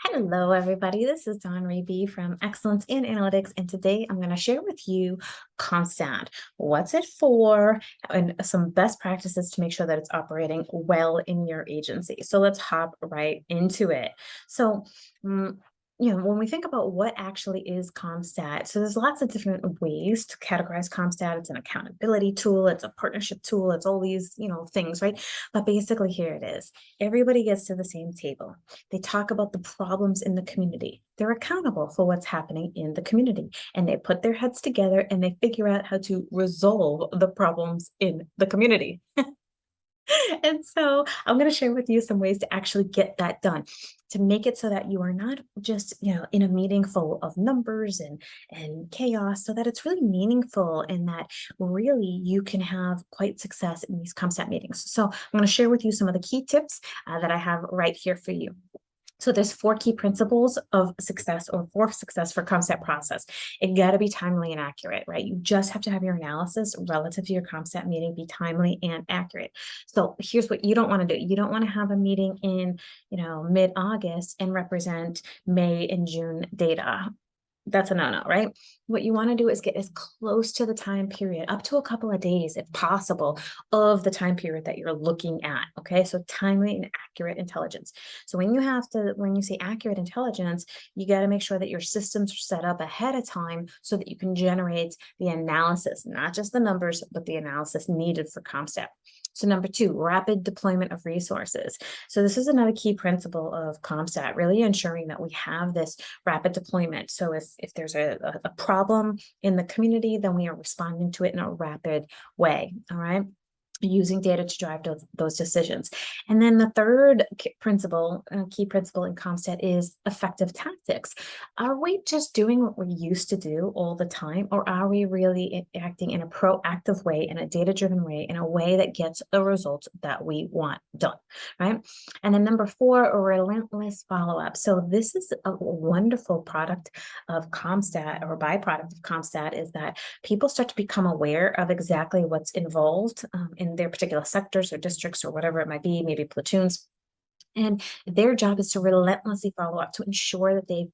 Hello, everybody. This is Dawn Raby from Excellence in Analytics, and today I'm going to share with you Compstat. What's it for, and some best practices to make sure that it's operating well in your agency. So let's hop right into it. So, mm, when we think about what actually is Compstat, so there's lots of different ways to categorize Compstat. It's an accountability tool, it's a partnership tool, it's all these, things, right? But basically, here it is. Everybody gets to the same table. They talk about the problems in the community. They're accountable for what's happening in the community, and they put their heads together and they figure out how to resolve the problems in the community. And so I'm going to share with you some ways to actually get that done, to make it so that you are not just, in a meeting full of numbers and chaos, so that it's really meaningful and that really you can have quite success in these ComStat meetings. So I'm going to share with you some of the key tips that I have right here for you. So there's four key principles of success or for success for ComStat process. It got to be timely and accurate, right? You just have to have your analysis relative to your ComStat meeting be timely and accurate. So here's what you don't want to do. You don't want to have a meeting in, mid-August and represent May and June data. That's a no-no, right? What you want to do is get as close to the time period, up to a couple of days, if possible, of the time period that you're looking at. Okay, so timely and accurate intelligence. So when you say accurate intelligence, you got to make sure that your systems are set up ahead of time so that you can generate the analysis, not just the numbers, but the analysis needed for ComStat. So number two, rapid deployment of resources. So this is another key principle of ComStat, really ensuring that we have this rapid deployment. So if there's a problem in the community, then we are responding to it in a rapid way, all right? Using data to drive those decisions. And then the third key principle in ComStat is effective tactics. Are we just doing what we used to do all the time, or are we really acting in a proactive way, in a data-driven way, in a way that gets the results that we want done, right? And then number four, a relentless follow-up. So this is a wonderful product of ComStat, or byproduct of ComStat, is that people start to become aware of exactly what's involved in their particular sectors or districts or whatever it might be, maybe platoons. And their job is to relentlessly follow up to ensure that they've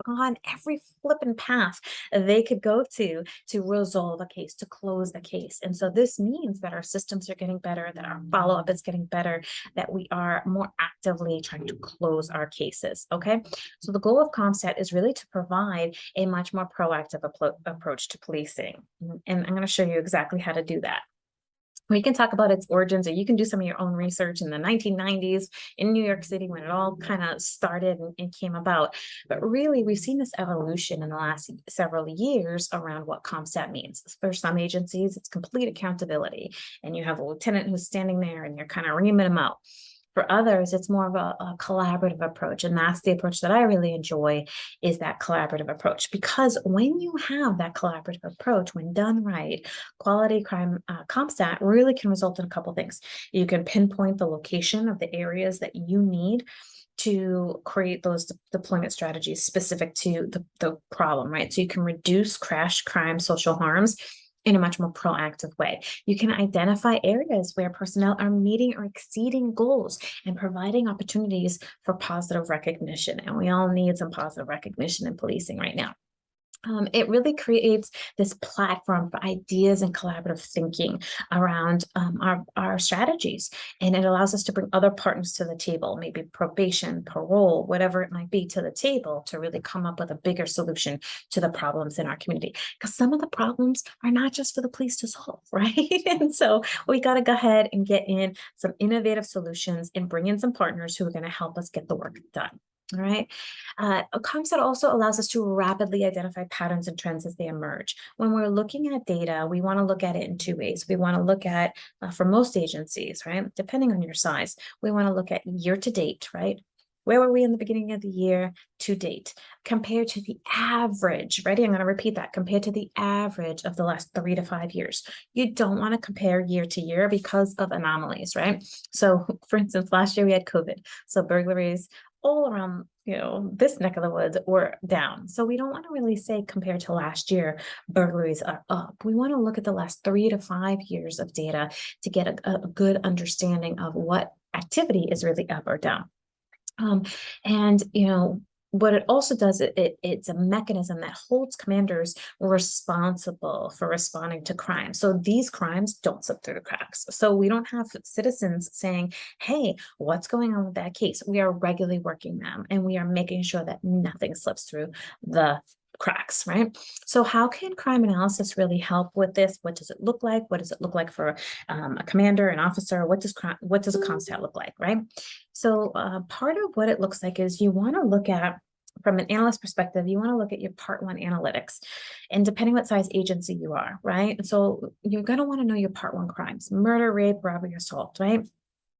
gone every flipping path they could go to resolve a case, to close a case. And so this means that our systems are getting better, that our follow-up is getting better, that we are more actively trying to close our cases. Okay. So the goal of ComStat is really to provide a much more proactive approach to policing. And I'm going to show you exactly how to do that. We can talk about its origins, or you can do some of your own research in the 1990s in New York City when it all kind of started and came about. But really, we've seen this evolution in the last several years around what ComStat means. For some agencies, it's complete accountability, and you have a lieutenant who's standing there and you're kind of reaming them out. For others, it's more of a collaborative approach. And that's the approach that I really enjoy, is that collaborative approach. Because when you have that collaborative approach, when done right, quality crime ComStat really can result in a couple things. You can pinpoint the location of the areas that you need to create those deployment strategies specific to the problem, right? So you can reduce crash crime, social harms in a much more proactive way. You can identify areas where personnel are meeting or exceeding goals and providing opportunities for positive recognition. And we all need some positive recognition in policing right now. It really creates this platform for ideas and collaborative thinking around our strategies. And it allows us to bring other partners to the table, maybe probation, parole, whatever it might be, to the table to really come up with a bigger solution to the problems in our community. Because some of the problems are not just for the police to solve, right? And so we got to go ahead and get in some innovative solutions and bring in some partners who are going to help us get the work done. All right. ComStat also allows us to rapidly identify patterns and trends as they emerge. When we're looking at data, we want to look at it in two ways. We want to look at, for most agencies, right, depending on your size, we want to look at year to date, right? Where were we in the beginning of the year to date compared to the average? Ready? I'm going to repeat that. Compared to the average of the last 3 to 5 years. You don't want to compare year to year because of anomalies, right? So, for instance, last year we had COVID. So burglaries all around, this neck of the woods were down. So we don't want to really say compared to last year, burglaries are up. We want to look at the last 3 to 5 years of data to get a good understanding of what activity is really up or down. Um, and what it also does, it's a mechanism that holds commanders responsible for responding to crime. So these crimes don't slip through the cracks. So we don't have citizens saying, hey, what's going on with that case? We are regularly working them, and we are making sure that nothing slips through the cracks, right? So how can crime analysis really help with this? What does it look like? What does it look like for a commander, an officer? What does a Comstat look like, right? So part of what it looks like is you want to look at, from an analyst perspective, you want to look at your part one analytics, and depending what size agency you are, right? So you're going to want to know your part one crimes: murder, rape, robbery, assault, right?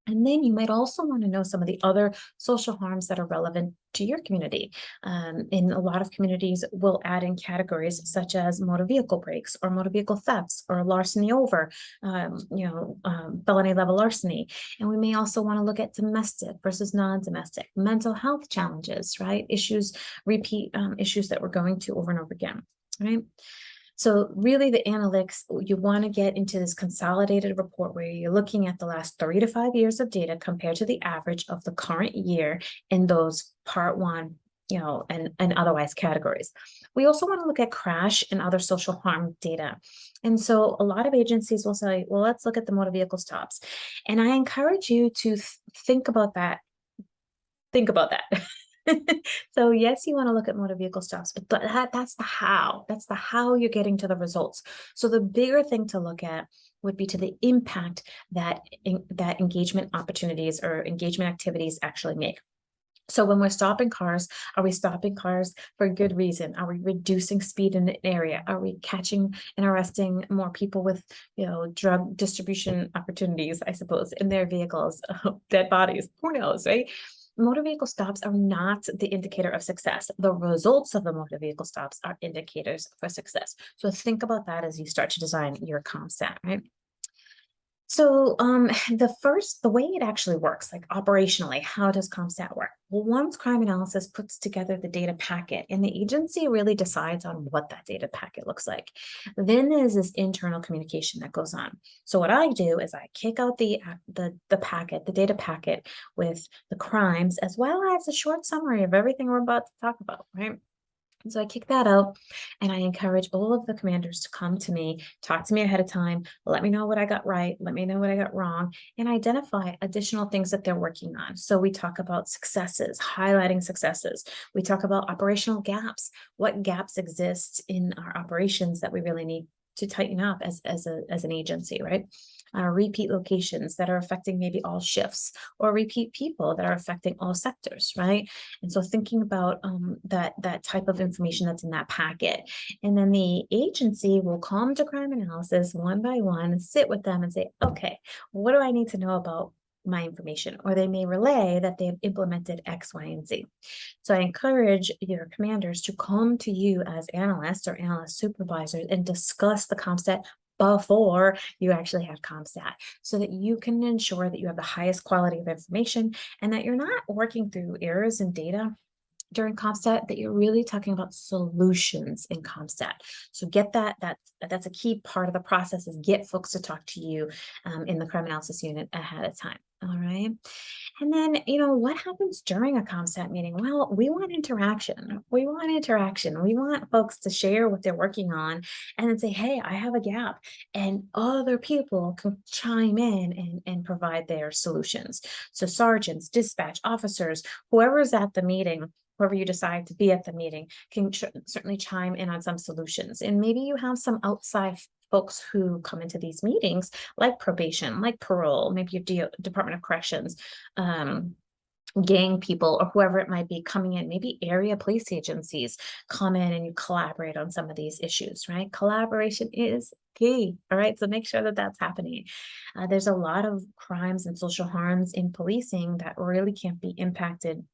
And then you might also want to know some of the other social harms that are relevant to your community. In a lot of communities, we'll add in categories such as motor vehicle breaks, or motor vehicle thefts, or larceny over, felony level larceny. And we may also want to look at domestic versus non-domestic, mental health challenges, right? Repeat issues that we're going to over and over again, right? So really the analytics, you want to get into this consolidated report where you're looking at the last 3 to 5 years of data compared to the average of the current year in those part one, and otherwise categories. We also want to look at crash and other social harm data. And so a lot of agencies will say, well, let's look at the motor vehicle stops. And I encourage you to think about that. Think about that. So yes, you want to look at motor vehicle stops, but that's the how. That's the how you're getting to the results. So the bigger thing to look at would be to the impact that that engagement opportunities or engagement activities actually make. So when we're stopping cars, are we stopping cars for a good reason? Are we reducing speed in an area? Are we catching and arresting more people with, drug distribution opportunities, I suppose, in their vehicles, dead bodies? Who knows, right? Motor vehicle stops are not the indicator of success. The results of the motor vehicle stops are indicators for success. So think about that as you start to design your Compstat, right? So the way it actually works, like operationally, how does Compstat work? Well, once crime analysis puts together the data packet and the agency really decides on what that data packet looks like, then there's this internal communication that goes on. So what I do is I kick out the packet, the data packet, with the crimes, as well as a short summary of everything we're about to talk about, right? And so I kick that out, and I encourage all of the commanders to come to me, talk to me ahead of time, let me know what I got right, let me know what I got wrong, and identify additional things that they're working on. So we talk about successes, highlighting successes. We talk about operational gaps. What gaps exist in our operations that we really need to tighten up as an agency, right? Repeat locations that are affecting maybe all shifts, or repeat people that are affecting all sectors, right? And so thinking about that type of information that's in that packet. And then the agency will come to crime analysis one by one, sit with them and say, okay, what do I need to know about my information? Or they may relay that they've implemented X, Y, and Z. So I encourage your commanders to come to you as analysts or analyst supervisors and discuss the Compstat before you actually have Compstat, so that you can ensure that you have the highest quality of information, and that you're not working through errors in data during Compstat, that you're really talking about solutions in Compstat. So get that's a key part of the process, is get folks to talk to you in the crime analysis unit ahead of time. All right. And then, what happens during a Compstat meeting? Well, we want interaction. We want interaction. We want folks to share what they're working on and then say, hey, I have a gap. And other people can chime in and provide their solutions. So sergeants, dispatch officers, whoever's at the meeting, whoever you decide to be at the meeting, can certainly chime in on some solutions. And maybe you have some outside folks who come into these meetings, like probation, like parole, maybe your Department of Corrections, gang people, or whoever it might be coming in. Maybe area police agencies come in and you collaborate on some of these issues, right? Collaboration is key. All right. So make sure that that's happening. There's a lot of crimes and social harms in policing that really can't be impacted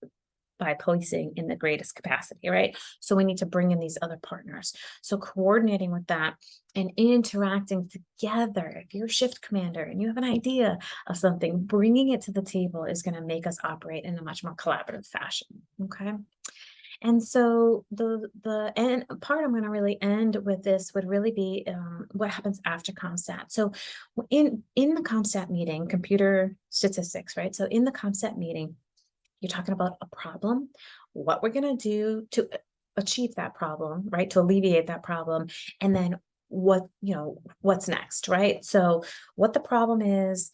by policing in the greatest capacity, right? So we need to bring in these other partners. So coordinating with that and interacting together. If you're a shift commander and you have an idea of something, bringing it to the table is going to make us operate in a much more collaborative fashion. Okay. And so the end part I'm going to really end with this would really be what happens after Compstat. So in the Compstat meeting, computer statistics, right? So in the Compstat meeting, You're talking about a problem, what we're going to do to achieve that problem, right? To alleviate that problem. And then what's next, right? So what the problem is,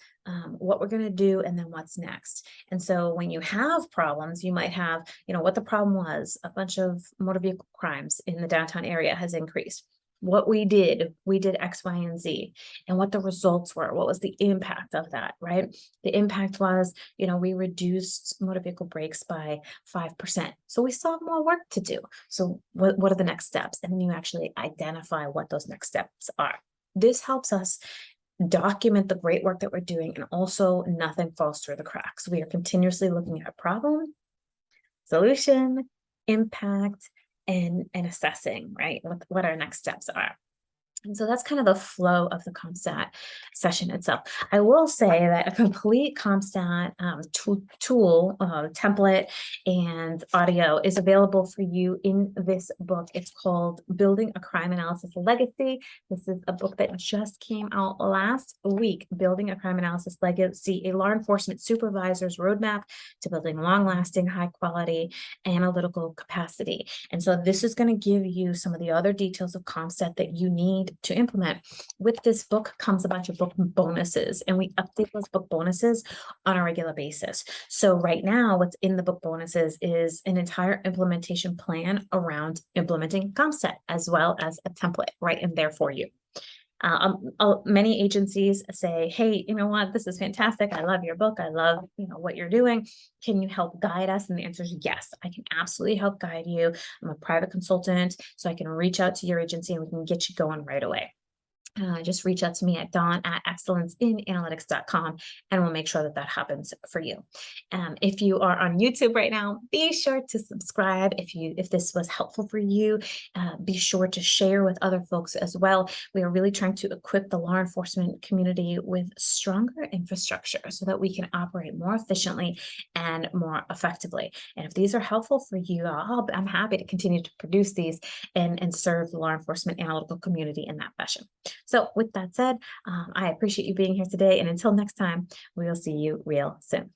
what we're going to do, and then what's next. And so when you have problems, you might have, what the problem was: a bunch of motor vehicle crimes in the downtown area has increased. What we did X, Y, and Z, and what the results were. What was the impact of that, right? The impact was, we reduced motor vehicle breaks by 5%. So we still have more work to do. So what are the next steps? And then you actually identify what those next steps are. This helps us document the great work that we're doing, and also nothing falls through the cracks. We are continuously looking at problem, solution, impact, and assessing, right, what our next steps are. And so that's kind of the flow of the Compstat session itself. I will say that a complete Compstat tool, template, and audio is available for you in this book. It's called Building a Crime Analysis Legacy. This is a book that just came out last week, Building a Crime Analysis Legacy, a law enforcement supervisor's roadmap to building long-lasting, high-quality analytical capacity. And so this is going to give you some of the other details of Compstat that you need to implement. With this book comes a bunch of book bonuses, and we update those book bonuses on a regular basis. So right now, what's in the book bonuses is an entire implementation plan around implementing Compstat, as well as a template right in there for you. Many agencies say, hey, you know what, this is fantastic. I love your book. I love, what you're doing. Can you help guide us? And the answer is yes, I can absolutely help guide you. I'm a private consultant, so I can reach out to your agency and we can get you going right away. Just reach out to me at dawn@excellenceinalytics.com, and we'll make sure that happens for you. If you are on YouTube right now, be sure to subscribe. If this was helpful for you, be sure to share with other folks as well. We are really trying to equip the law enforcement community with stronger infrastructure so that we can operate more efficiently and more effectively. And if these are helpful for you, I'm happy to continue to produce these and serve the law enforcement analytical community in that fashion. So with that said, I appreciate you being here today. And until next time, we will see you real soon.